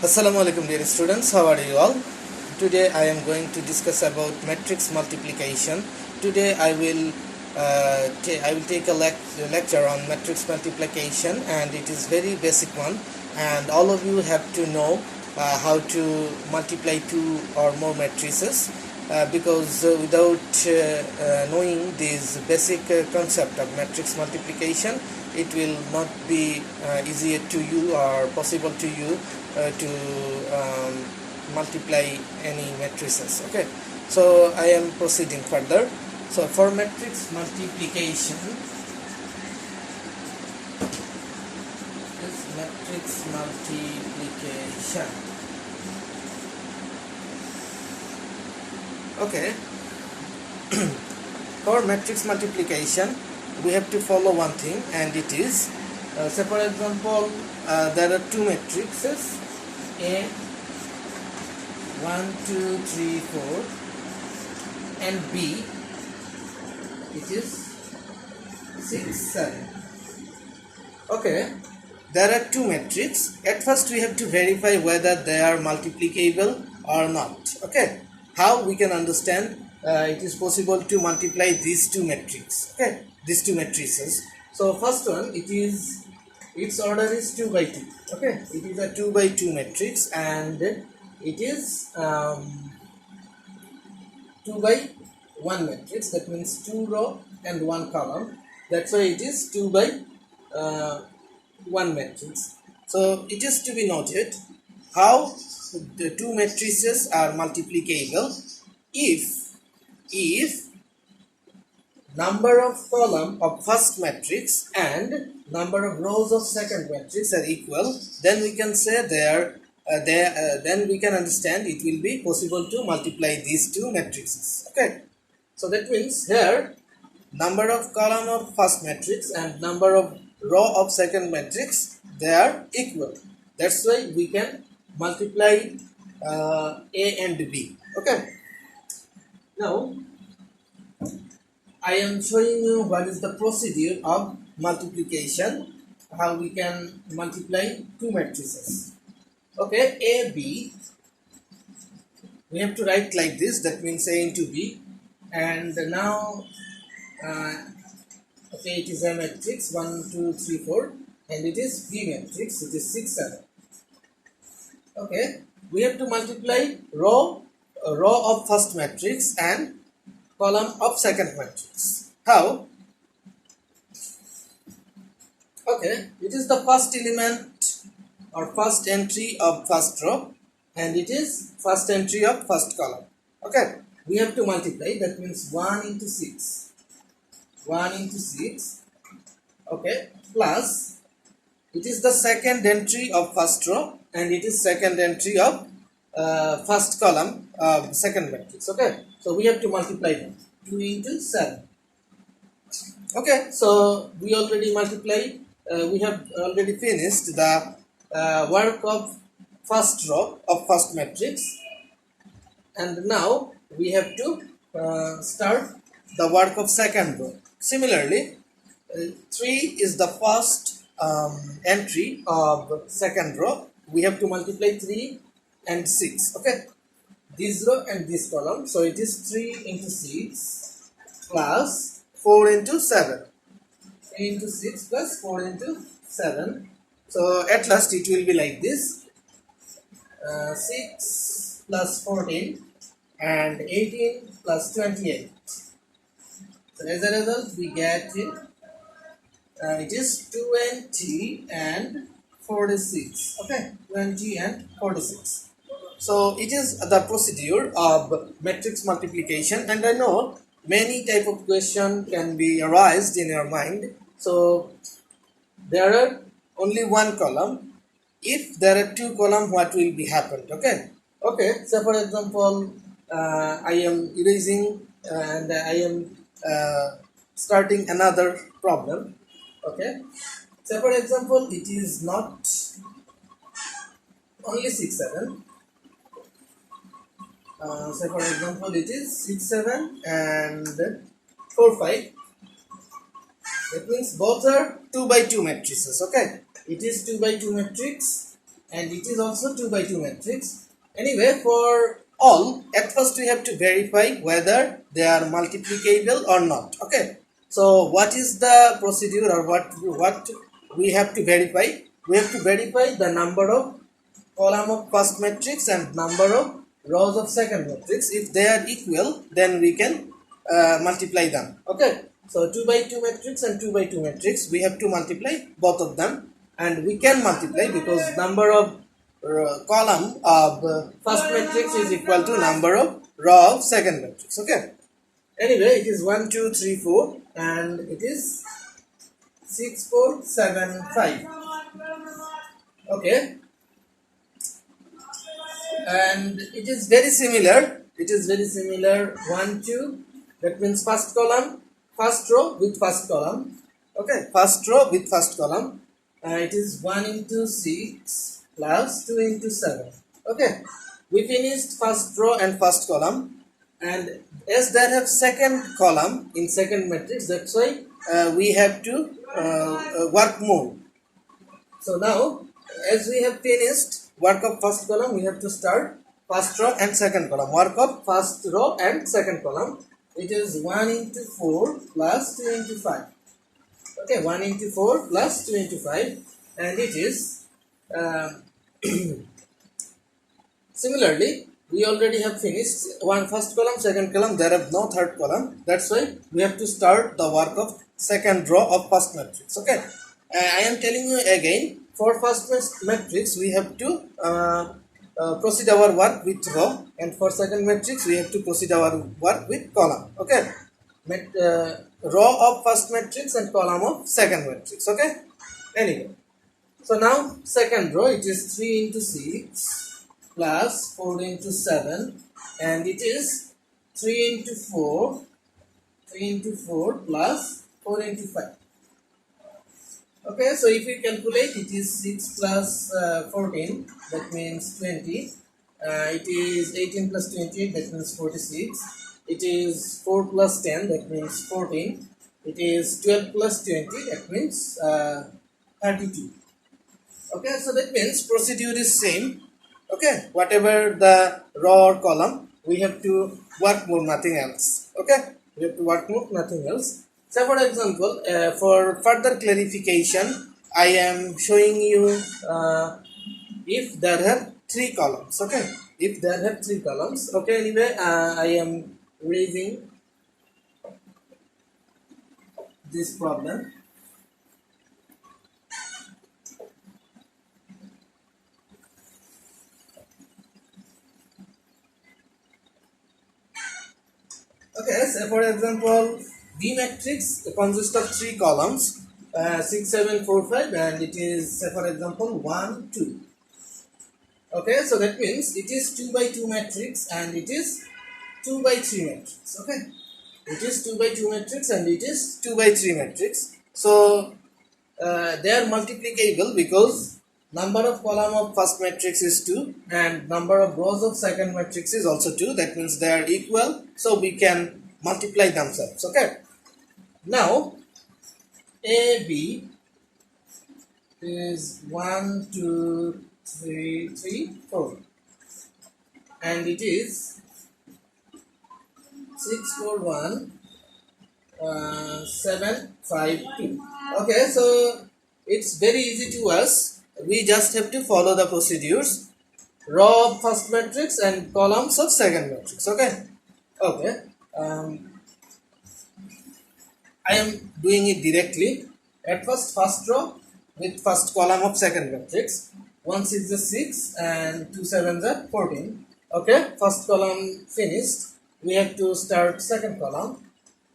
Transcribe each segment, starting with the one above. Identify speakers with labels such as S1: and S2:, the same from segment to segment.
S1: Assalamu alaikum dear students, how are you all? Today I am going to discuss about matrix multiplication. Today I will take a lecture on matrix multiplication, and it is very basic one, and all of you have to know how to multiply two or more matrices, because without knowing this basic concept of matrix multiplication, it will not be easier to you or possible to you to multiply any matrices. Okay, so I am proceeding further. So for matrix multiplication, okay. For matrix multiplication we have to follow one thing, and it is say for example there are two matrices A 1 2 3 4 and B, it is 6 7. Okay, there are two matrices. At first we have to verify whether they are multiplicable or not. Okay, how we can understand it is possible to multiply these two matrices. Okay, these two matrices. So first one, its order is 2 by 2. Okay, it is a 2 by 2 matrix, and it is 2 by 1 matrix. That means 2 row and 1 column. That's why it is 2 by 1 matrix. So it is to be noted how the two matrices are multiplicable if number of column of first matrix and number of rows of second matrix are equal. Then we can say then we can understand it will be possible to multiply these two matrices. Okay, so that means here number of column of first matrix and number of row of second matrix, they are equal. That's why we can multiply A and B. Okay, now I am showing you what is the procedure of multiplication, how we can multiply two matrices. Okay, A, B, we have to write like this. That means A into B. And now okay, it is a matrix 1 2 3 4, and it is B matrix, it is 6 7. Okay, we have to multiply row of first matrix and column of second matrix. How? Okay, it is the first element or first entry of first row, and it is first entry of first column. Okay, we have to multiply. That means 1 into 6, 1 into 6. Okay, plus it is the second entry of first row, and it is second entry of first column of second matrix. Okay, so we have to multiply them. 2 into 7. Okay, so we already multiplied. We have already finished the work of first row of first matrix, and now we have to start the work of second row. Similarly, 3 is the first entry of second row. We have to multiply 3 and 6. Okay, this row and this column. So it is 3 into 6 plus 4 into 7. 3 into 6 plus 4 into 7. So at last it will be like this. 6 plus 14 and 18 plus 28. So as a result we get it is 20 and 46. Okay, 20 and 46. So it is the procedure of matrix multiplication, and I know many type of question can be arised in your mind. So there are only one column. If there are two columns, what will be happened? Okay, so for example I am erasing and I am starting another problem. Okay, so for example it is not only 6 7. So for example it is 6 7 and 4 5. That means both are 2 by 2 matrices. Okay, it is 2 by 2 matrix, and it is also 2 by 2 matrix. Anyway, for all, at first we have to verify whether they are multiplicable or not. Okay. So what is the procedure, or what we have to verify? We have to verify the number of column of first matrix and number of rows of second matrix. If they are equal, then we can multiply them. Okay. So 2 by 2 matrix and 2 by 2 matrix, we have to multiply both of them, and we can multiply because number of column of first matrix is equal to number of row of second matrix. Okay. Anyway, it is 1 2 3 4 and it is 6 4 7 5. Okay. And it is very similar. It is very similar. 1 2, that means first column, first row with first column. Okay, first row with first column. It is 1 into 6 plus 2 into 7. Okay, we finished first row and first column, and as there have second column in second matrix, that's why we have to work more. So now, as we have finished work of first column, we have to start first row and second column. Work of first row and second column. It is 1 into 4 plus 2 into 5. Okay, 1 into 4 plus 2 into 5, and it is similarly, we already have finished one first column, second column, there are no third column. That's why we have to start the work of second row of first matrix. Okay, I am telling you again, for first matrix we have to proceed our work with row, and for second matrix we have to proceed our work with column. Okay, row of first matrix and column of second matrix. Okay, anyway, so now second row, it is 3 into 6 plus 4 into 7, and it is 3 into 4 plus 4 into 5. Okay, so if we calculate, it is 6 plus 14, that means 20. It is 18 plus 28, that means 46. It is 4 plus 10, that means 14. It is 12 plus 20, that means 32. Okay, so that means procedure is same. Okay, whatever the row or column, we have to work more, nothing else. Okay, we have to work more, nothing else. So for example, for further clarification, I am showing you if there have 3 columns. Okay, if there have 3 columns. Okay, anyway, I am raising this problem. Okay, so for example, B matrix consists of 3 columns, 6, 7, 4, 5, and it is, say for example, 1, 2. Okay, so that means it is 2 by 2 matrix and it is 2 by 3 matrix. Okay, it is 2 by 2 matrix and it is 2 by 3 matrix. So they are multiplicable because number of column of first matrix is 2 and number of rows of second matrix is also 2. That means they are equal, so we can multiply themselves. Okay, now AB is 1 2 3 3 4 and it is 6 4 1 7 5 2. Okay, so it's very easy to us. We just have to follow the procedures: row of first matrix and columns of second matrix. Okay, okay. I am doing it directly. At first row with first column of second matrix. 1 6 is 6 and 2 7 is 14. Okay, first column finished. We have to start second column.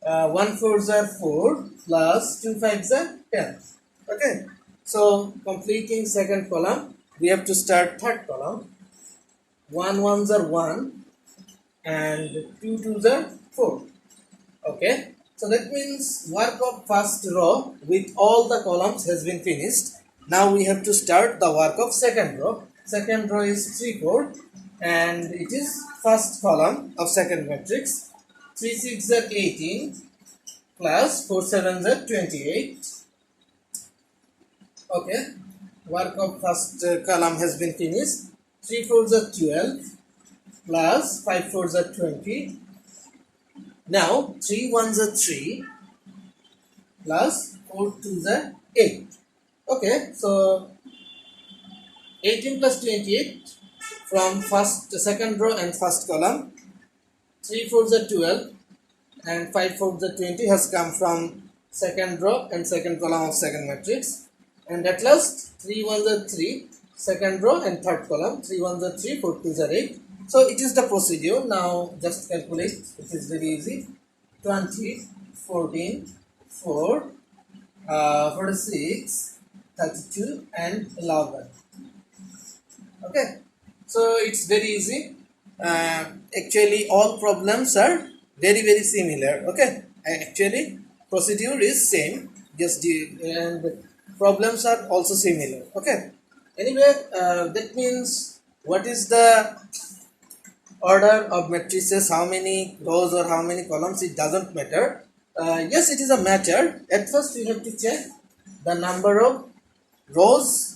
S1: 1 4 is 4 plus 2 5 is 10. Okay, so completing second column, we have to start third column. 1 1s are 1 and 2 2s are 4. Okay, so that means work of first row with all the columns has been finished. Now we have to start the work of second row. Second row is 3 4 and it is first column of second matrix. 3 6 are 18 plus 4 7 are 28. Okay, work of first column has been finished. 3 4s are 12 plus 5 4s are 20. Now 3 1s are 3 plus 4 2s are 8. Okay, so 18 plus 28 from second row and first column. 3 4s are 12 and 5 4s are 20 has come from second row and second column of second matrix. And at last 3 1s are 3 second row and third column. 3 1s are 3, 4 2s are 8. So it is the procedure. Now just calculate. It is very easy. 20, 14, 4, 46, 32 and 11. Okay, so it's very easy. Actually all problems are very similar. Okay, actually procedure is same, just and problems are also similar. Okay, anyway, that means what is the order of matrices, how many rows or how many columns, it doesn't matter. Yes, it is a matter. At first we have to check the number of rows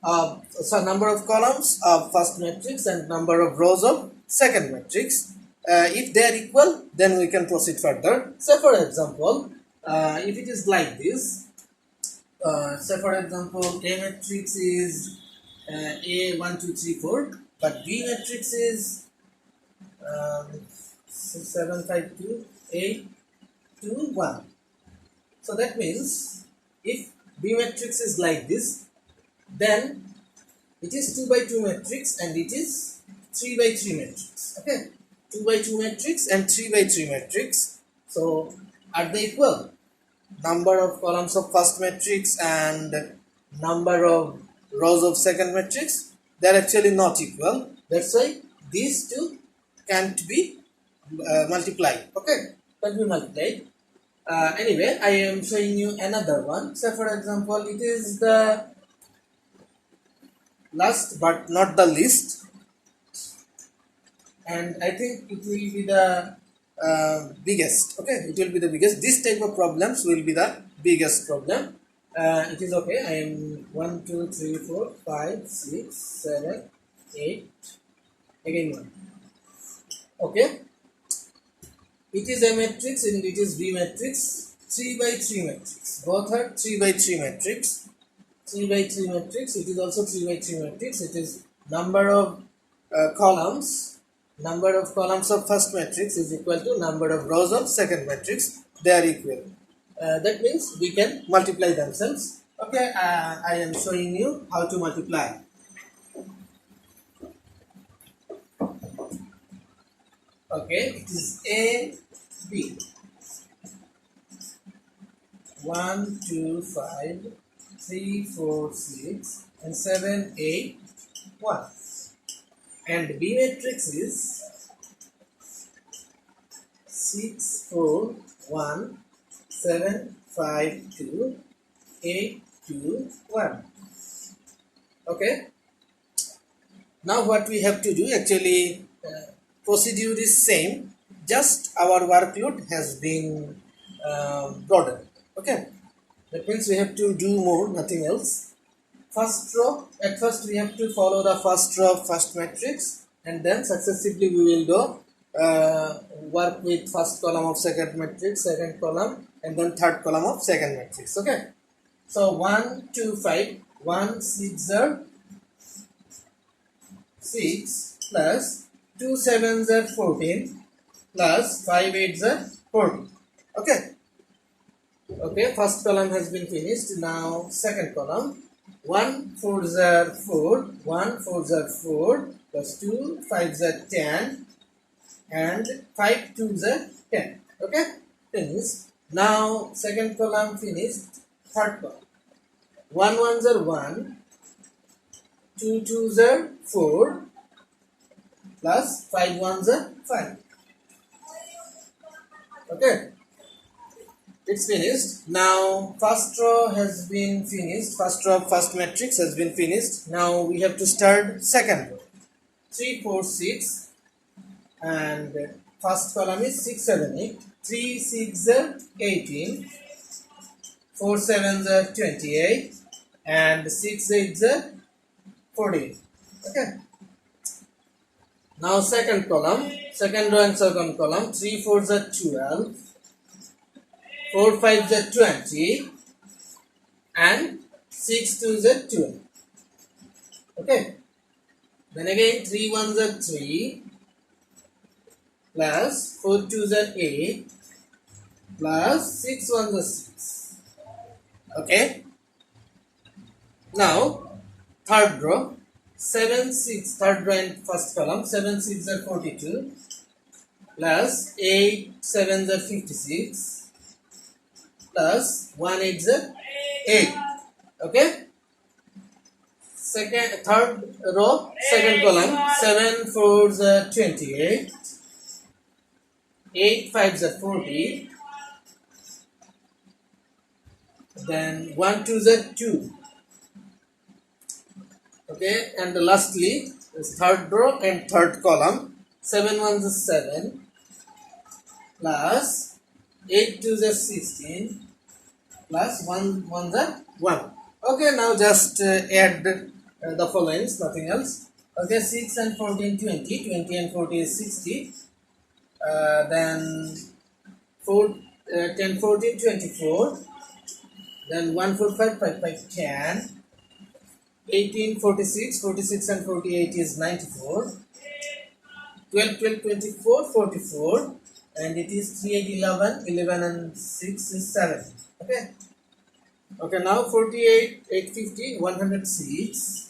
S1: number of columns of first matrix and number of rows of second matrix. If they are equal, then we can proceed further. Say for example, if it is like this, say for example, A matrix is A 1 2 3 4, but B matrix is 6 7 5 2 8 2 1. So that means if B matrix is like this, then it is 2 by 2 matrix and it is 3 by 3 matrix. Okay, 2 by 2 matrix and 3 by 3 matrix. So are they equal? Number of columns of first matrix and number of rows of second matrix, they are actually not equal. That's why these two can't be multiplied. Okay, can't be multiplied. Anyway, I am showing you another one. Say for example, it is the last but not the least, and I think it will be the biggest. Okay, it will be the biggest. This type of problems will be the biggest problem. It is okay. I am 1 2 3 4 5 6 7 8 again 1. Okay, it is A matrix and it is B matrix. 3 by 3 matrix, both are 3 by 3 matrix. 3 by 3 matrix, it is also 3 by 3 matrix. It is number of columns of first matrix is equal to number of rows of second matrix. They are equal. That means we can multiply themselves. Okay, I am showing you how to multiply. Okay, it is A, B. 1 2 5 3 4 6 and 7 8 1, and B matrix is 6 4 1 7 5 2 8 2 1. Okay, now what we have to do, actually procedure is same, just our workload has been broadened. Okay, that means we have to do more, nothing else. First row, at first we have to follow the first row of first matrix, and then successively we will go work with first column of second matrix, second column, and then third column of second matrix. Okay, so 1 2 5 1 6 are 6 plus 2 7s are 14 plus 5 8s are 40. Okay. Okay, first column has been finished. Now second column. 1 4s are 4, 1 4s are 4 plus 2 5s are 10 and 5 2s are 10. Okay, finished. Now second column finished. Third column. 1 1s are 1, 2 2s are 4 plus 5 1s are 5. Okay, it's finished. Now first row has been finished. First row of first matrix has been finished. Now we have to start second row. 3 4 6 and first column is 6 7 8. 3 6 are 18, 4 7s are 28 and 6 8 are 14. Okay. Now second column, second row and second column, 3 4s are 12, 4 5s are 20, and 6 2s are 12. Okay. Then again 3 1s are 3, plus 4 2s are 8, plus 6 1s are 6. Okay. Now third row, 7 6, third row and first column, 7 6 are 42, plus 8 7 are 56, plus 1 8 are 8. Okay. Third row, second column, 7 4s are 28, 8 5s are 40, then 1 2s are 2. Okay, and lastly, is third row and third column, 7 1s are 7, plus 8 2s are 16, plus 1 1s are 1. Okay, now just add the following, nothing else. Okay, 6 and 14 20, 20 and 40 is 60, then 4 10 14 24, then 1 4 5 5 5 10, 18 46, 46 and 48 is 94, 12 12 24 44, and it is 3 8 11, 11 and 6 is 7. Okay. Okay, now 48 850 106,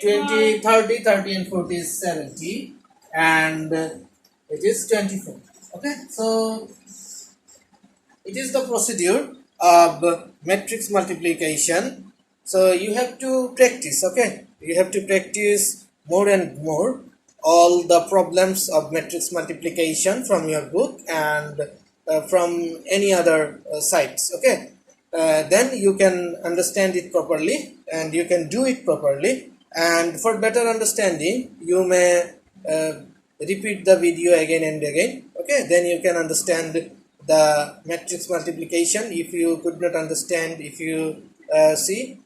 S1: 20 30 30 and 40 is 70, and it is 24. Okay, so it is the procedure of matrix multiplication. So you have to practice. Okay, you have to practice more and more all the problems of matrix multiplication from your book and from any other sites. Okay, then you can understand it properly and you can do it properly, and for better understanding you may repeat the video again and again. Okay, then you can understand the matrix multiplication if you could not understand, if you see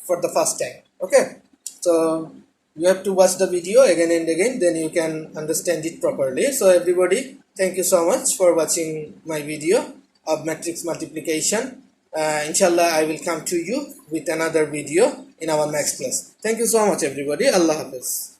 S1: for the first time. Okay, so you have to watch the video again and again, then you can understand it properly. So everybody, thank you so much for watching my video of matrix multiplication. Inshallah, I will come to you with another video in our next class. Thank you so much everybody. Allah Hafiz.